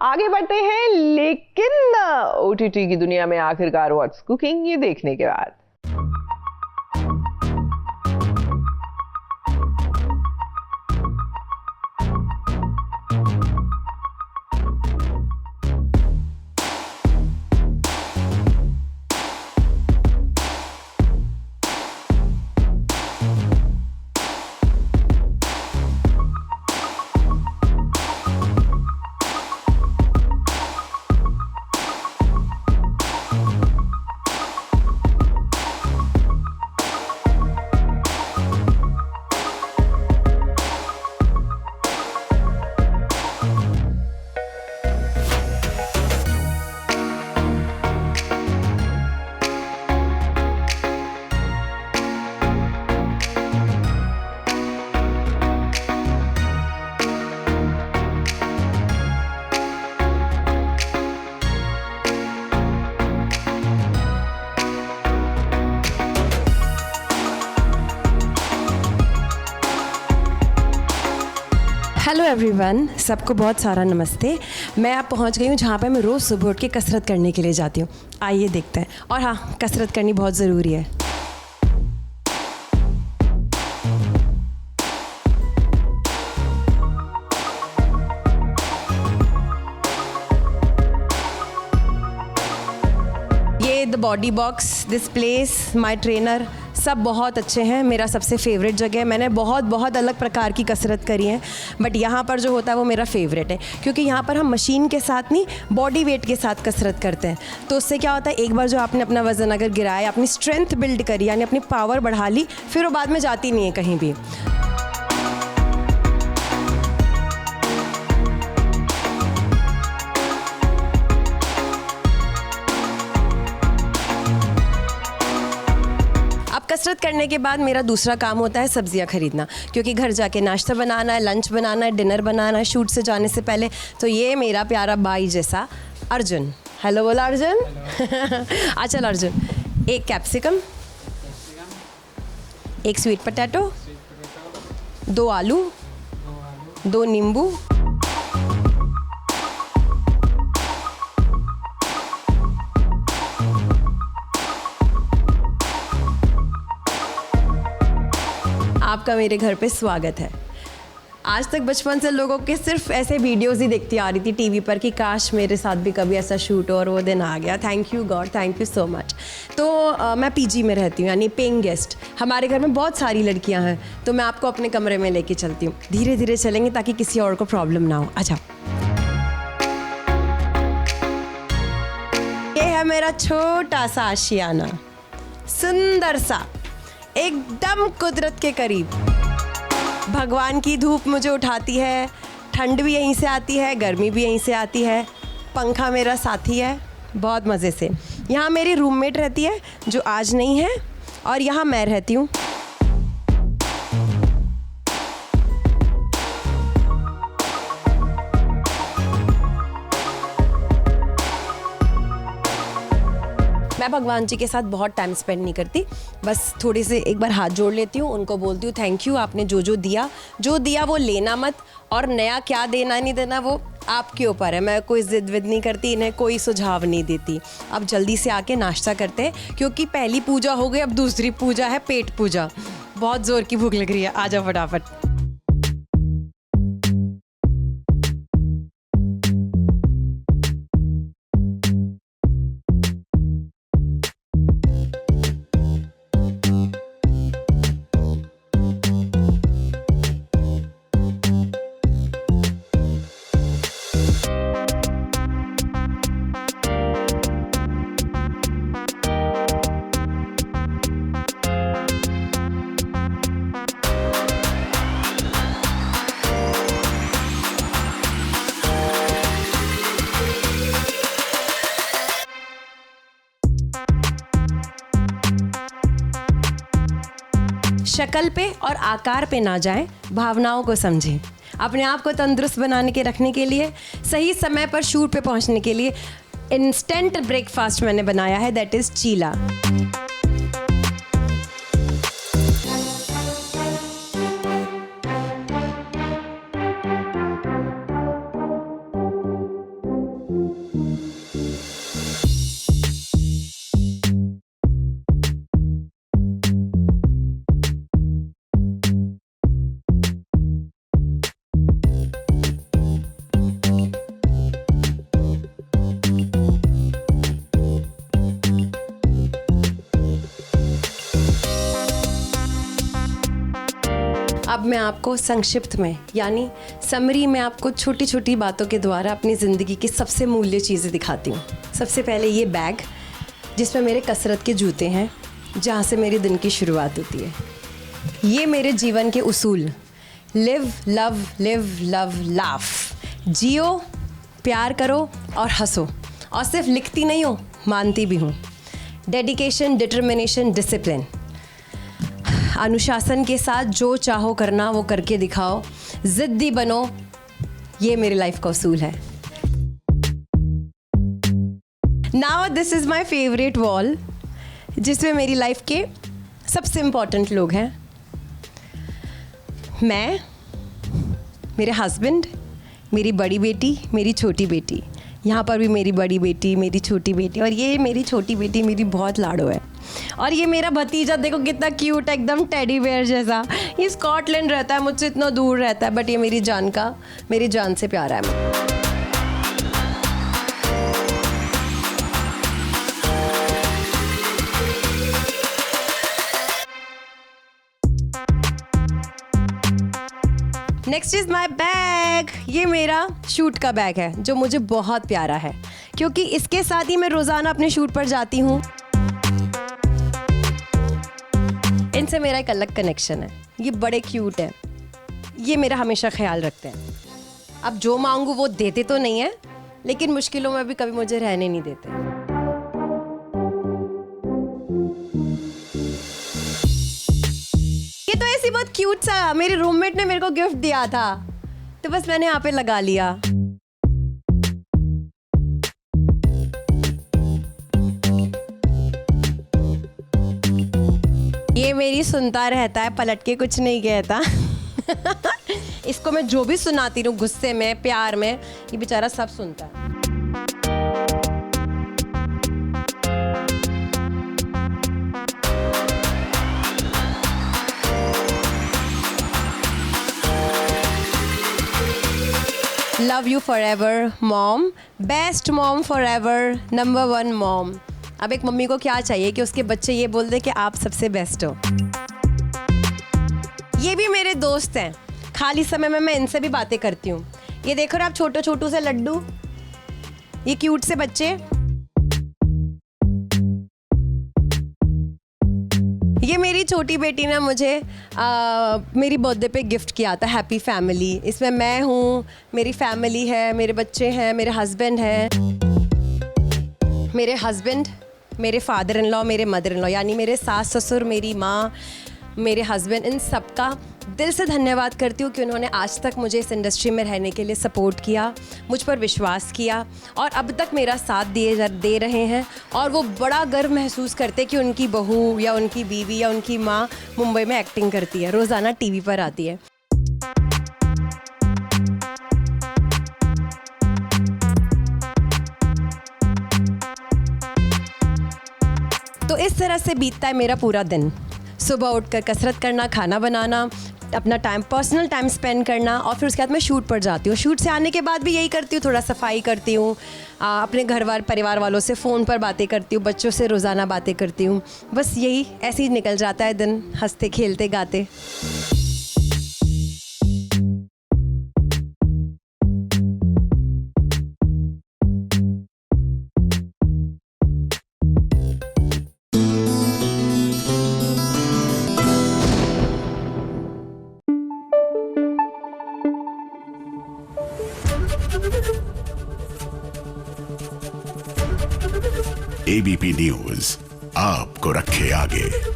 आगे बढ़ते हैं, लेकिन ओटीटी की दुनिया में आखिरकार व्हाट्स कुकिंग ये देखने के बाद। हेलो एवरीवन, सबको बहुत सारा नमस्ते। मैं अब पहुंच गई हूं जहां पे मैं रोज़ सुबह उठ के कसरत करने के लिए जाती हूं। आइए देखते हैं। और हाँ, कसरत करनी बहुत ज़रूरी है। ये the body box, this place, my trainer, सब बहुत अच्छे हैं। मेरा सबसे फेवरेट जगह है। मैंने बहुत अलग प्रकार की कसरत करी है, बट यहाँ पर जो होता है वो मेरा फेवरेट है, क्योंकि यहाँ पर हम मशीन के साथ नहीं, बॉडी वेट के साथ कसरत करते हैं। तो उससे क्या होता है, एक बार जो आपने अपना वज़न अगर गिराया, अपनी स्ट्रेंथ बिल्ड करी, यानी अपनी पावर बढ़ा ली, फिर वो बाद में जाती नहीं है कहीं भी। कसरत करने के बाद मेरा दूसरा काम होता है सब्जियां खरीदना, क्योंकि घर जाके नाश्ता बनाना है, लंच बनाना है, डिनर बनाना है शूट से जाने से पहले। तो ये मेरा प्यारा भाई जैसा अर्जुन, हेलो बोला अर्जुन। अच्छा अर्जुन, एक कैप्सिकम, एक स्वीट पोटैटो, 2 आलू, 2 नींबू, आपका मेरे घर पे स्वागत है। आज तक बचपन से लोगों के सिर्फ ऐसे वीडियोस ही देखती आ रही थी टीवी पर कि काश मेरे साथ भी कभी ऐसा शूट हो, और वो दिन आ गया। Thank you God, thank you so much. तो मैं पीजी में रहती हूँ, यानी पेइंग गेस्ट। हमारे घर में बहुत सारी लड़कियाँ हैं, तो मैं आपको अपने कमरे में लेके चलती हूँ। धीरे धीरे चलेंगे ताकि किसी और को प्रॉब्लम ना हो। अच्छा, ये है मेरा छोटा सा आशियाना, सुंदर सा, एकदम कुदरत के करीब। भगवान की धूप मुझे उठाती है, ठंड भी यहीं से आती है, गर्मी भी यहीं से आती है। पंखा मेरा साथी है, बहुत मज़े से। यहाँ मेरी रूममेट रहती है जो आज नहीं है, और यहाँ मैं रहती हूँ। मैं भगवान जी के साथ बहुत टाइम स्पेंड नहीं करती, बस थोड़ी से एक बार हाथ जोड़ लेती हूँ, उनको बोलती हूँ थैंक यू, आपने जो दिया वो लेना मत, और नया क्या देना नहीं देना वो आपके ऊपर है। मैं कोई जिद विद नहीं करती, इन्हें कोई सुझाव नहीं देती। अब जल्दी से आके नाश्ता करते हैं, क्योंकि पहली पूजा हो गई, अब दूसरी पूजा है पेट पूजा। बहुत ज़ोर की भूख लग रही है, आ जाओ फटाफट। शक्ल पे और आकार पे ना जाएं, भावनाओं को समझें। अपने आप को तंदुरुस्त बनाने के रखने के लिए, सही समय पर शूट पे पहुंचने के लिए इंस्टेंट ब्रेकफास्ट मैंने बनाया है, दैट इज़ चीला। मैं आपको संक्षिप्त में यानी समरी में आपको छोटी छोटी बातों के द्वारा अपनी ज़िंदगी की सबसे मूल्य चीज़ें दिखाती हूँ। सबसे पहले ये बैग जिसमें मेरे कसरत के जूते हैं, जहाँ से मेरी दिन की शुरुआत होती है। ये मेरे जीवन के उसूल, लिव लव लाफ। जियो, प्यार करो और हंसो, और सिर्फ लिखती नहीं हूँ, मानती भी हूँ। डेडिकेशन, डिटर्मिनेशन, डिसिप्लिन, अनुशासन के साथ जो चाहो करना वो करके दिखाओ, ज़िद्दी बनो, ये मेरी लाइफ का उसूल है। Now this is my favourite wall, जिसमें मेरी लाइफ के सबसे इम्पॉर्टेंट लोग हैं। मैं, मेरे हस्बैंड, मेरी बड़ी बेटी, मेरी छोटी बेटी। यहाँ पर भी मेरी बड़ी बेटी, मेरी छोटी बेटी, और ये मेरी छोटी बेटी मेरी बहुत लाडो है। और ये मेरा भतीजा देखो कितना क्यूट है, एकदम टेडी बेयर जैसा। ये स्कॉटलैंड रहता है, मुझसे इतना दूर रहता है, बट ये मेरी जान से प्यारा है। Next is my bag. ये मेरा शूट का बैग है जो मुझे बहुत प्यारा है, क्योंकि इसके साथ ही मैं रोज़ाना अपने शूट पर जाती हूँ। इनसे मेरा एक अलग कनेक्शन है, ये बड़े क्यूट हैं, ये मेरा हमेशा ख्याल रखते हैं। अब जो मांगू वो देते तो नहीं है, लेकिन मुश्किलों में भी कभी मुझे रहने नहीं देते। ये तो ऐसी बहुत क्यूट सा मेरे रूममेट ने मेरे को गिफ्ट दिया था, तो बस मैंने यहाँ पे लगा लिया। ये मेरी सुनता रहता है, पलट के कुछ नहीं कहता। इसको मैं जो भी सुनाती हूँ, गुस्से में, प्यार में, ये बेचारा सब सुनता है। Love you for ever mom, best mom for ever, number 1 mom. अब एक मम्मी को क्या चाहिए कि उसके बच्चे ये बोल दे कि आप सबसे बेस्ट हो। ये भी मेरे दोस्त हैं, खाली समय में मैं इनसे भी बातें करती हूँ। ये देखो ना आप, छोटे छोटू से लड्डू, ये क्यूट से बच्चे। ये मेरी छोटी बेटी ने मुझे मेरी बर्थडे पे गिफ्ट किया था, हैप्पी फैमिली। इसमें मैं हूँ, मेरी फैमिली है, मेरे बच्चे हैं, मेरे हस्बैंड हैं। मेरे फादर इन लॉ, मेरे मदर इन लॉ, यानी मेरे सास ससुर, मेरी माँ, मेरे हस्बैंड, इन सब का दिल से धन्यवाद करती हूँ कि उन्होंने आज तक मुझे इस इंडस्ट्री में रहने के लिए सपोर्ट किया, मुझ पर विश्वास किया, और अब तक मेरा साथ दे रहे हैं। और वो बड़ा गर्व महसूस करते कि उनकी बहू या उनकी बीवी या उनकी माँ मुंबई में एक्टिंग करती है, रोज़ाना टीवी पर आती है। तो इस तरह से बीतता है मेरा पूरा दिन। सुबह उठकर कसरत करना, खाना बनाना, अपना पर्सनल टाइम स्पेंड करना, और फिर उसके बाद मैं शूट पर जाती हूँ। शूट से आने के बाद भी यही करती हूँ, थोड़ा सफाई करती हूँ, अपने परिवार वालों से फ़ोन पर बातें करती हूँ, बच्चों से रोज़ाना बातें करती हूँ। बस यही ऐसे ही निकल जाता है दिन, हंसते खेलते गाते। एबीपी न्यूज आपको रखे आगे।